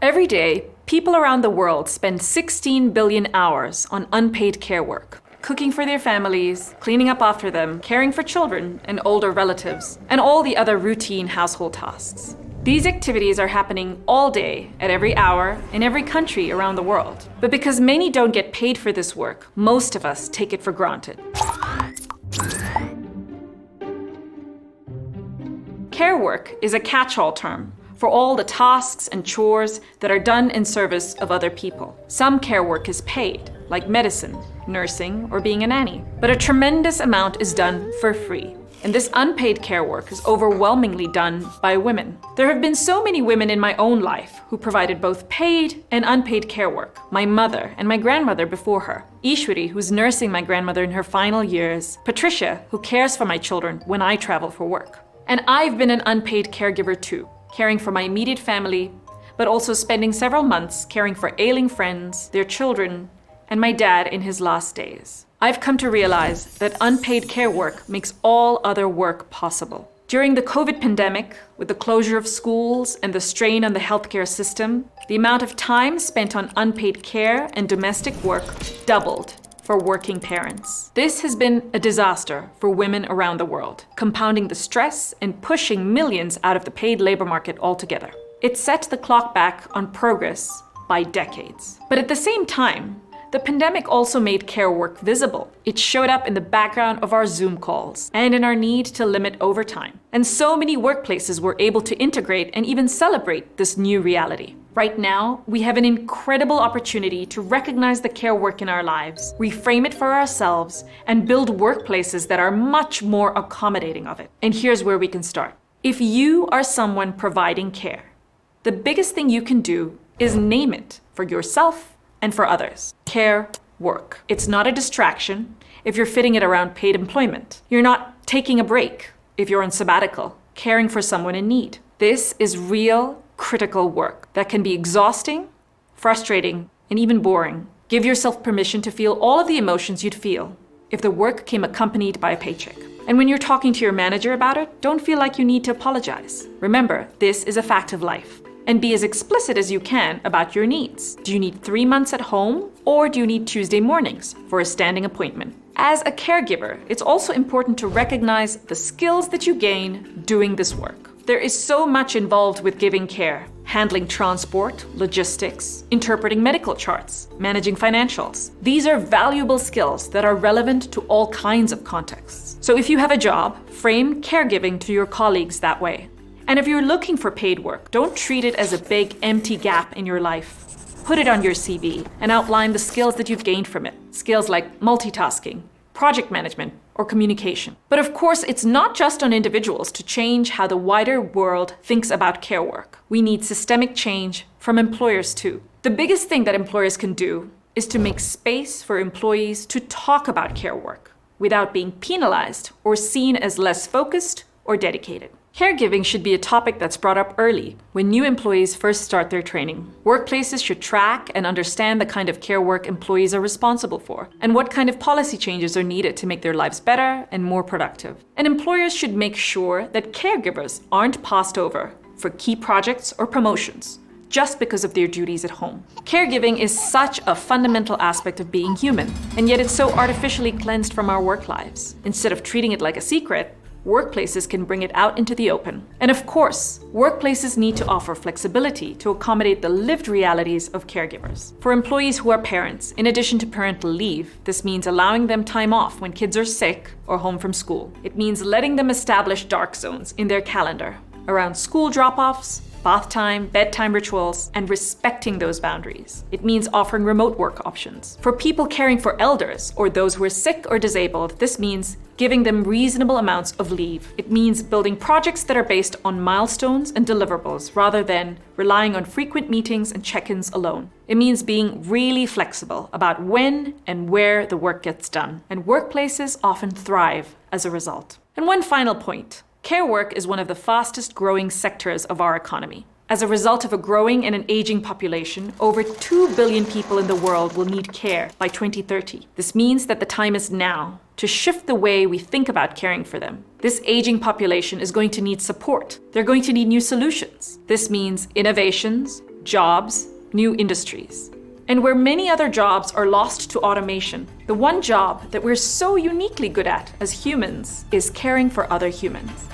Every day, people around the world spend 16 billion hours on unpaid care work, cooking for their families, cleaning up after them, caring for children and older relatives, and all the other routine household tasks. These activities are happening all day, at every hour, in every country around the world. But because many don't get paid for this work, most of us take it for granted. Care work is a catch-all term for all the tasks and chores that are done in service of other people. Some care work is paid, like medicine, nursing, or being a nanny. But a tremendous amount is done for free. And this unpaid care work is overwhelmingly done by women. There have been so many women in my own life who provided both paid and unpaid care work. My mother and my grandmother before her. Ishwari, who's nursing my grandmother in her final years. Patricia, who cares for my children when I travel for work. And I've been an unpaid caregiver too, caring for my immediate family, but also spending several months caring for ailing friends, their children, and my dad in his last days. I've come to realize that unpaid care work makes all other work possible. During the COVID pandemic, with the closure of schools and the strain on the healthcare system, the amount of time spent on unpaid care and domestic work doubled for working parents. This has been a disaster for women around the world, compounding the stress and pushing millions out of the paid labor market altogether. It set the clock back on progress by decades. But at the same time, the pandemic also made care work visible. It showed up in the background of our Zoom calls and in our need to limit overtime. And so many workplaces were able to integrate and even celebrate this new reality. Right now, we have an incredible opportunity to recognize the care work in our lives, reframe it for ourselves, and build workplaces that are much more accommodating of it. And here's where we can start. If you are someone providing care, the biggest thing you can do is name it for yourself and for others. Care work. It's not a distraction if you're fitting it around paid employment. You're not taking a break if you're on sabbatical, caring for someone in need. This is real, critical work that can be exhausting, frustrating, and even boring. Give yourself permission to feel all of the emotions you'd feel if the work came accompanied by a paycheck. And when you're talking to your manager about it, don't feel like you need to apologize. Remember, this is a fact of life. And be as explicit as you can about your needs. Do you need 3 months at home, or do you need Tuesday mornings for a standing appointment? As a caregiver, it's also important to recognize the skills that you gain doing this work. There is so much involved with giving care. Handling transport, logistics, interpreting medical charts, managing financials. These are valuable skills that are relevant to all kinds of contexts. So if you have a job, frame caregiving to your colleagues that way. And if you're looking for paid work, don't treat it as a big empty gap in your life. Put it on your CV and outline the skills that you've gained from it. Skills like multitasking, project management, or communication. But of course, it's not just on individuals to change how the wider world thinks about care work. We need systemic change from employers too. The biggest thing that employers can do is to make space for employees to talk about care work without being penalized or seen as less focused or dedicated. Caregiving should be a topic that's brought up early, when new employees first start their training. Workplaces should track and understand the kind of care work employees are responsible for, and what kind of policy changes are needed to make their lives better and more productive. And employers should make sure that caregivers aren't passed over for key projects or promotions, just because of their duties at home. Caregiving is such a fundamental aspect of being human, and yet it's so artificially cleansed from our work lives. Instead of treating it like a secret, workplaces can bring it out into the open. And of course, workplaces need to offer flexibility to accommodate the lived realities of caregivers. For employees who are parents, in addition to parental leave, this means allowing them time off when kids are sick or home from school. It means letting them establish dark zones in their calendar around school drop-offs, bath time, bedtime rituals, and respecting those boundaries. It means offering remote work options. For people caring for elders or those who are sick or disabled, this means giving them reasonable amounts of leave. It means building projects that are based on milestones and deliverables rather than relying on frequent meetings and check-ins alone. It means being really flexible about when and where the work gets done. And workplaces often thrive as a result. And one final point. Care work is one of the fastest growing sectors of our economy. As a result of a growing and an aging population, over 2 billion people in the world will need care by 2030. This means that the time is now to shift the way we think about caring for them. This aging population is going to need support. They're going to need new solutions. This means innovations, jobs, new industries. And where many other jobs are lost to automation, the one job that we're so uniquely good at as humans is caring for other humans.